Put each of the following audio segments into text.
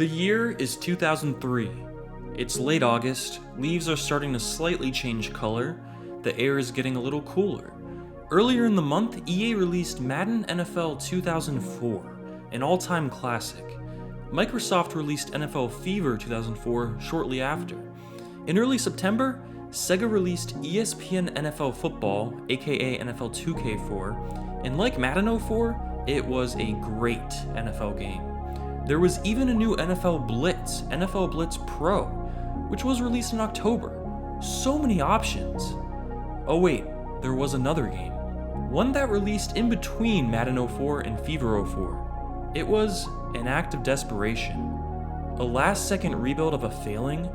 The year is 2003. It's late August, leaves are starting to slightly change color, the air is getting a little cooler. Earlier in the month, EA released Madden NFL 2004, an all-time classic. Microsoft released NFL Fever 2004 shortly after. In early September, Sega released ESPN NFL Football, aka NFL 2K4, and like Madden 04, it was a great NFL game. There was even a new NFL Blitz, NFL Blitz Pro, which was released in October. So many options. Oh wait, there was another game. One that released in between Madden 04 and Fever 04. It was an act of desperation. A last-second rebuild of a failing,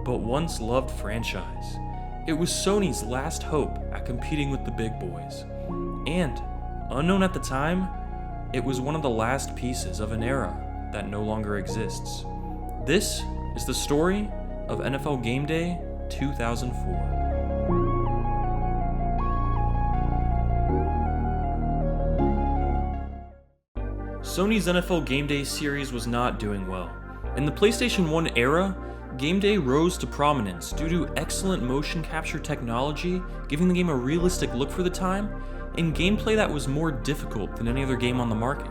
but once loved franchise. It was Sony's last hope at competing with the big boys. And, unknown at the time, it was one of the last pieces of an era that no longer exists. This is the story of NFL GameDay 2004. Sony's NFL GameDay series was not doing well. In the PlayStation 1 era, GameDay rose to prominence due to excellent motion capture technology, giving the game a realistic look for the time, and gameplay that was more difficult than any other game on the market.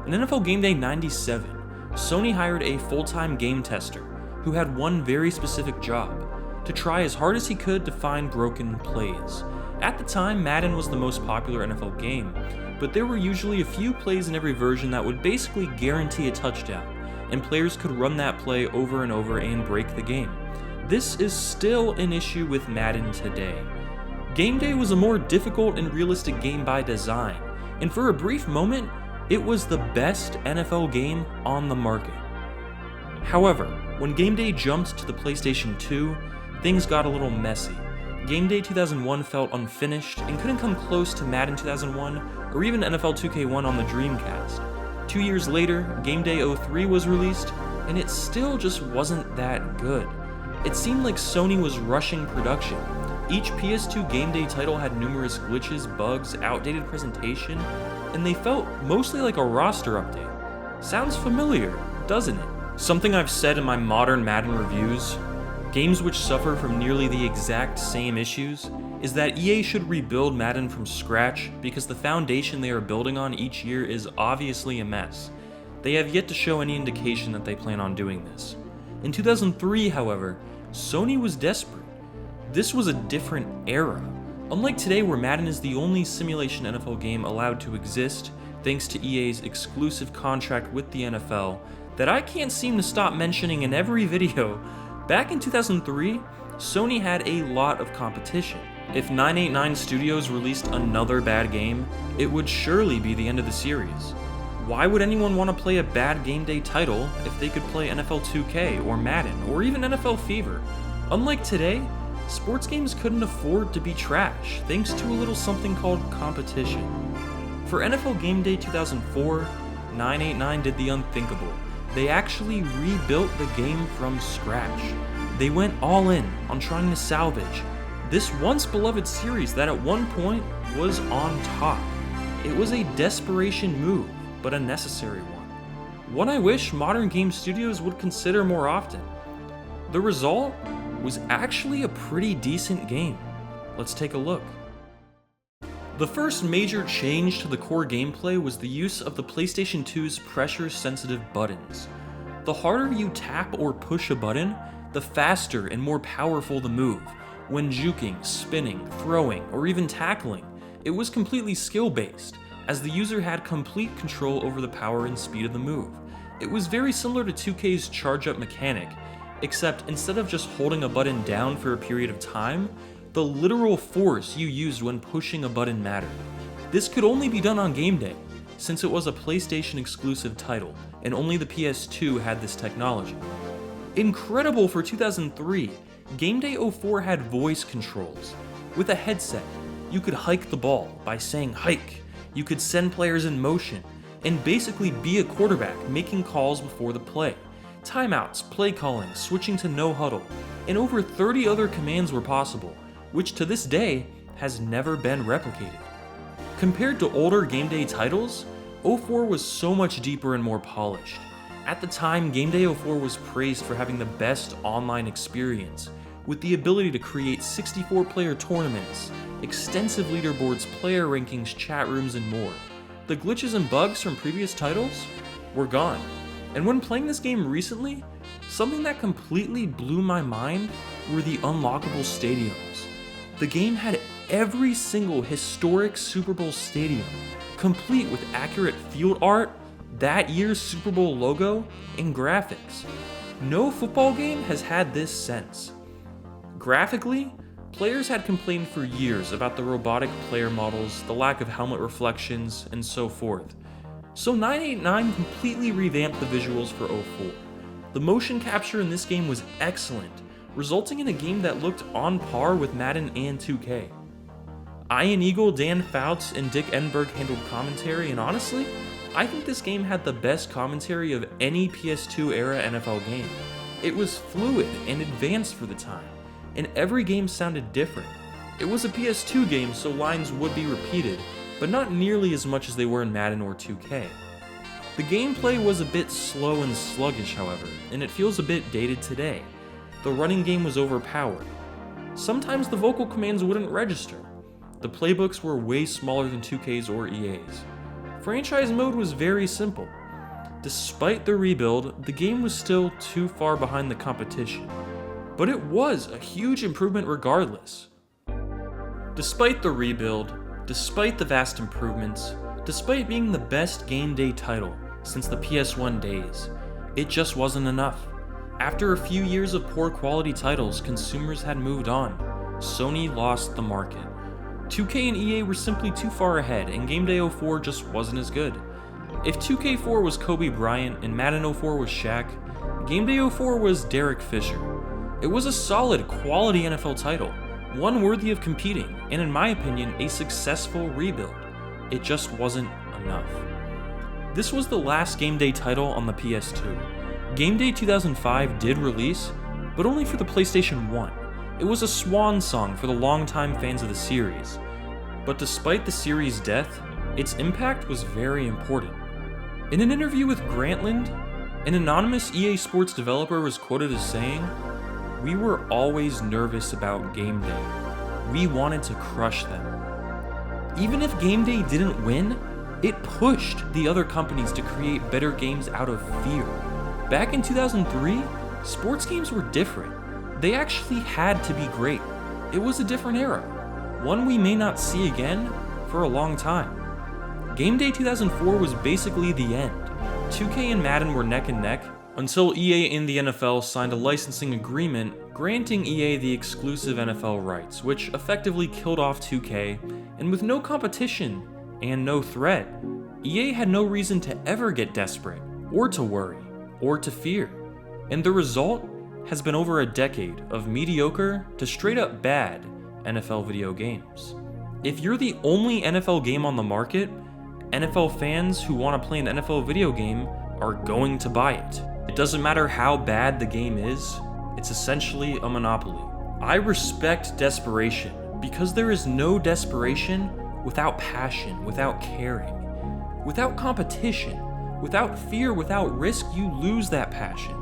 In NFL GameDay 97, Sony hired a full-time game tester who had one very specific job: to try as hard as he could to find broken plays. At the time, Madden was the most popular NFL game, but there were usually a few plays in every version that would basically guarantee a touchdown, and players could run that play over and over and break the game. This is still an issue with Madden today. GameDay was a more difficult and realistic game by design, and for a brief moment, it was the best NFL game on the market. However, when GameDay jumped to the PlayStation 2, things got a little messy. GameDay 2001 felt unfinished and couldn't come close to Madden 2001 or even NFL 2K1 on the Dreamcast. 2 years later, GameDay 03 was released, and it still just wasn't that good. It seemed like Sony was rushing production. Each PS2 GameDay title had numerous glitches, bugs, outdated presentation, and they felt mostly like a roster update. Sounds familiar, doesn't it? Something I've said in my modern Madden reviews, games which suffer from nearly the exact same issues, is that EA should rebuild Madden from scratch because the foundation they are building on each year is obviously a mess. They have yet to show any indication that they plan on doing this. In 2003, however, Sony was desperate. This was a different era. Unlike today where Madden is the only simulation NFL game allowed to exist thanks to EA's exclusive contract with the NFL that I can't seem to stop mentioning in every video, back in 2003, Sony had a lot of competition. If 989 Studios released another bad game, it would surely be the end of the series. Why would anyone want to play a bad GameDay title if they could play NFL 2K or Madden or even NFL Fever? Unlike today, sports games couldn't afford to be trash thanks to a little something called competition. For NFL GameDay 2004, 989 did the unthinkable. They actually rebuilt the game from scratch. They went all in on trying to salvage this once beloved series that at one point was on top. It was a desperation move, but a necessary one I wish modern game studios would consider more often. The result was actually a pretty decent game. Let's take a look. The first major change to the core gameplay was the use of the PlayStation 2's pressure-sensitive buttons. The harder you tap or push a button, the faster and more powerful the move. When juking, spinning, throwing, or even tackling, it was completely skill-based, as the user had complete control over the power and speed of the move. It was very similar to 2K's charge-up mechanic, except instead of just holding a button down for a period of time, the literal force you used when pushing a button mattered. This could only be done on GameDay, since it was a PlayStation exclusive title, and only the PS2 had this technology. Incredible for 2003, GameDay 04 had voice controls. With a headset, you could hike the ball by saying hike, you could send players in motion, and basically be a quarterback making calls before the play. Timeouts, play calling, switching to no huddle, and over 30 other commands were possible, which to this day has never been replicated. Compared to older GameDay titles, 04 was so much deeper and more polished. At the time, GameDay 04 was praised for having the best online experience, with the ability to create 64-player tournaments, extensive leaderboards, player rankings, chat rooms, and more. The glitches and bugs from previous titles were gone. And when playing this game recently, something that completely blew my mind were the unlockable stadiums. The game had every single historic Super Bowl stadium, complete with accurate field art, that year's Super Bowl logo, and graphics. No football game has had this since. Graphically, players had complained for years about the robotic player models, the lack of helmet reflections, and so forth. So 989 completely revamped the visuals for 04. The motion capture in this game was excellent, resulting in a game that looked on par with Madden and 2K. Ian Eagle, Dan Fouts, and Dick Enberg handled commentary, and honestly, I think this game had the best commentary of any PS2 era NFL game. It was fluid and advanced for the time, and every game sounded different. It was a PS2 game, so lines would be repeated, but not nearly as much as they were in Madden or 2K. The gameplay was a bit slow and sluggish, however, and it feels a bit dated today. The running game was overpowered. Sometimes the vocal commands wouldn't register. The playbooks were way smaller than 2K's or EA's. Franchise mode was very simple. Despite the rebuild, the game was still too far behind the competition, but it was a huge improvement regardless. Despite the rebuild, despite the vast improvements, despite being the best GameDay title since the PS1 days, it just wasn't enough. After a few years of poor quality titles, consumers had moved on. Sony lost the market. 2K and EA were simply too far ahead, and GameDay 04 just wasn't as good. If 2K4 was Kobe Bryant and Madden 04 was Shaq, GameDay 04 was Derek Fisher. It was a solid, quality NFL title, one worthy of competing, and in my opinion, a successful rebuild. It just wasn't enough. This was the last GameDay title on the PS2. GameDay 2005 did release, but only for the PlayStation 1. It was a swan song for the longtime fans of the series. But despite the series' death, its impact was very important. In an interview with Grantland, an anonymous EA Sports developer was quoted as saying, "We were always nervous about GameDay. We wanted to crush them." Even if GameDay didn't win, it pushed the other companies to create better games out of fear. Back in 2003, sports games were different. They actually had to be great. It was a different era, one we may not see again for a long time. GameDay 2004 was basically the end. 2K and Madden were neck and neck, until EA and the NFL signed a licensing agreement granting EA the exclusive NFL rights, which effectively killed off 2K, and with no competition and no threat, EA had no reason to ever get desperate, or to worry, or to fear. And the result has been over a decade of mediocre to straight up bad NFL video games. If you're the only NFL game on the market, NFL fans who want to play an NFL video game are going to buy it. It doesn't matter how bad the game is, it's essentially a monopoly. I respect desperation, because there is no desperation without passion, without caring. Without competition, without fear, without risk, you lose that passion.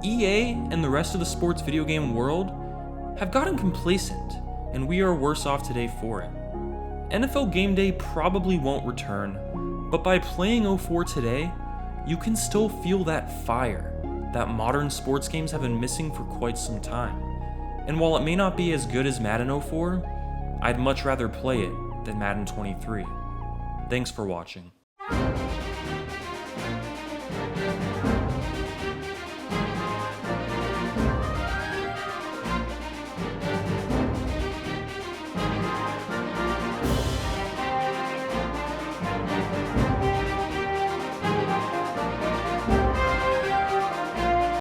EA and the rest of the sports video game world have gotten complacent, and we are worse off today for it. NFL GameDay probably won't return, but by playing 04 today, you can still feel that fire that modern sports games have been missing for quite some time. And while it may not be as good as Madden 04, I'd much rather play it than Madden 23. Thanks for watching.